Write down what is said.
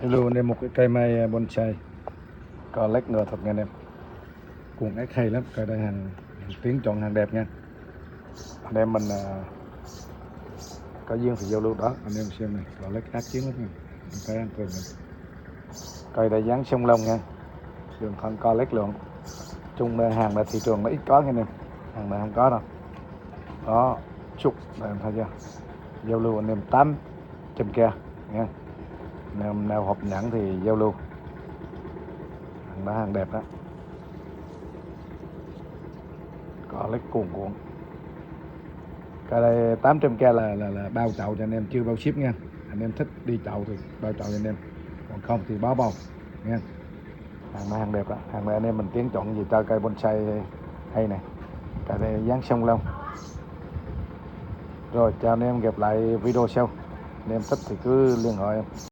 Hello anh em, một cái cây mai bonsai có lách ngựa thật nha anh em. Cuộn ếch hay lắm, cây đây hàng tiếng chọn hàng đẹp nha. Anh em mình có duyên thì giao lưu đó, anh em xem này, có lách ác chiến lắm nha. Cây ăn cường này. Cây đây dáng sông lông nha, đường thân co lách lượng. Chung hàng là thị trường nó ít có nha anh em, hàng này không có đâu. Đó, chục này em thấy chưa? Giao lưu anh em 8 trên kia nha. Nào hộp nhãn thì giao lưu. Hàng đó hàng đẹp đó. Có lấy cuộn cái đây 800k là bao chậu cho anh em, chưa bao ship nha. Anh em thích đi chậu thì bao chậu cho anh em, còn không thì báo bao nha. Hàng này hàng đẹp đó, hàng này anh em mình tiến chọn gì cho cây bonsai hay này. Cái đây dáng sông lông. Rồi chào anh em, gặp lại video sau. Anh em thích thì cứ liên hệ em.